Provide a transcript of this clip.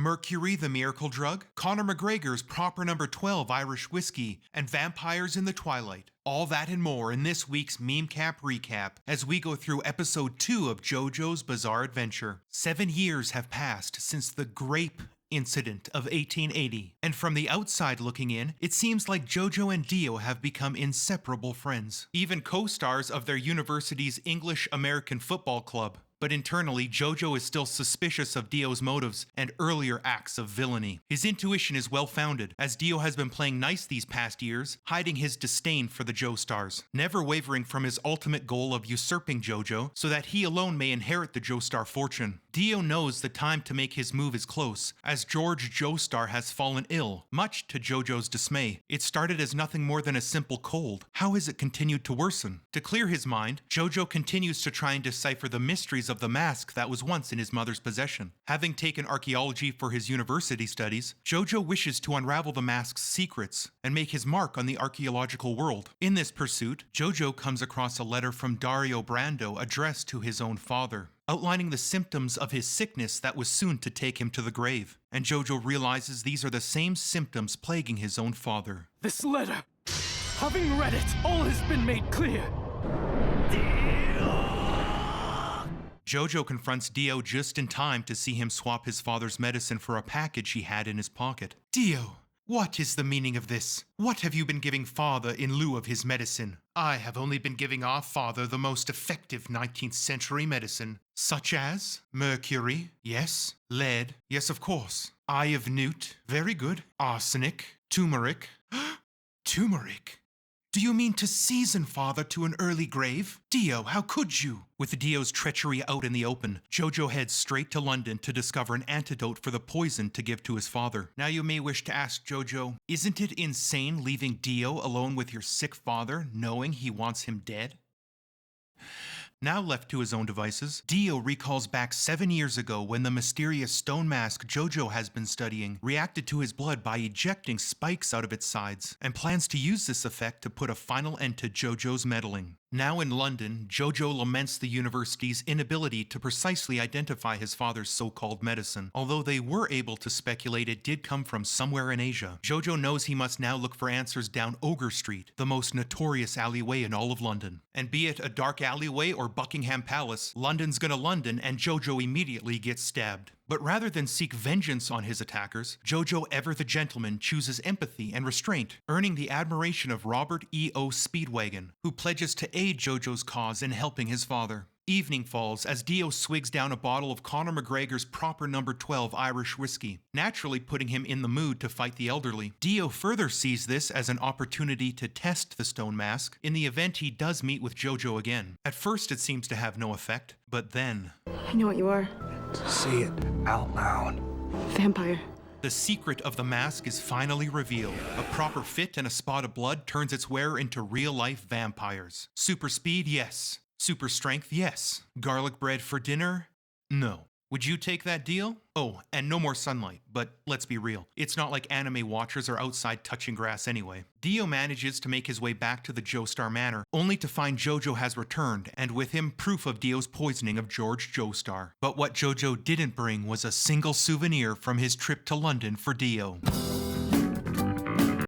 Mercury the Miracle Drug, Conor McGregor's proper number 12 Irish whiskey, and vampires in the twilight. All that and more in this week's Meme Cap Recap as we go through episode 2 of JoJo's Bizarre Adventure. 7 years have passed since the grape incident of 1880, and from the outside looking in, it seems like JoJo and Dio have become inseparable friends, even co-stars of their university's English-American football club. But internally, JoJo is still suspicious of Dio's motives and earlier acts of villainy. His intuition is well-founded, as Dio has been playing nice these past years, hiding his disdain for the Joestars, never wavering from his ultimate goal of usurping JoJo so that he alone may inherit the Joestar fortune. Dio knows the time to make his move is close, as George Joestar has fallen ill, much to JoJo's dismay. It started as nothing more than a simple cold. How has it continued to worsen? To clear his mind, JoJo continues to try and decipher the mysteries of the mask that was once in his mother's possession. Having taken archaeology for his university studies, JoJo wishes to unravel the mask's secrets and make his mark on the archaeological world. In this pursuit, JoJo comes across a letter from Dario Brando addressed to his own father, outlining the symptoms of his sickness that was soon to take him to the grave. And JoJo realizes these are the same symptoms plaguing his own father. This letter! Having read it, all has been made clear! JoJo confronts Dio just in time to see him swap his father's medicine for a package he had in his pocket. Dio, what is the meaning of this? What have you been giving father in lieu of his medicine? I have only been giving our father the most effective 19th century medicine, such as mercury, yes, lead, yes of course, eye of newt, very good, arsenic, turmeric. Turmeric? Do you mean to season father to an early grave? Dio, how could you? With Dio's treachery out in the open, JoJo heads straight to London to discover an antidote for the poison to give to his father. Now you may wish to ask JoJo, isn't it insane leaving Dio alone with your sick father, knowing he wants him dead? Now left to his own devices, Dio recalls back 7 years ago when the mysterious stone mask JoJo has been studying reacted to his blood by ejecting spikes out of its sides, and plans to use this effect to put a final end to JoJo's meddling. Now in London, JoJo laments the university's inability to precisely identify his father's so-called medicine, although they were able to speculate it did come from somewhere in Asia. JoJo knows he must now look for answers down Ogre Street, the most notorious alleyway in all of London. And be it a dark alleyway or Buckingham Palace, London's gonna London and JoJo immediately gets stabbed. But rather than seek vengeance on his attackers, JoJo Ever the Gentleman chooses empathy and restraint, earning the admiration of Robert E.O. Speedwagon, who pledges to aid JoJo's cause in helping his father. Evening falls as Dio swigs down a bottle of Conor McGregor's proper number 12 Irish whiskey, naturally putting him in the mood to fight the elderly. Dio further sees this as an opportunity to test the stone mask in the event he does meet with JoJo again. At first it seems to have no effect, but then... I know what you are. Say it out loud. Vampire. The secret of the mask is finally revealed. A proper fit and a spot of blood turns its wearer into real-life vampires. Super speed, yes. Super strength, yes. Garlic bread for dinner? No. Would you take that deal? Oh, and no more sunlight, but let's be real. It's not like anime watchers are outside touching grass anyway. Dio manages to make his way back to the Joestar Manor, only to find JoJo has returned, and with him proof of Dio's poisoning of George Joestar. But what JoJo didn't bring was a single souvenir from his trip to London for Dio.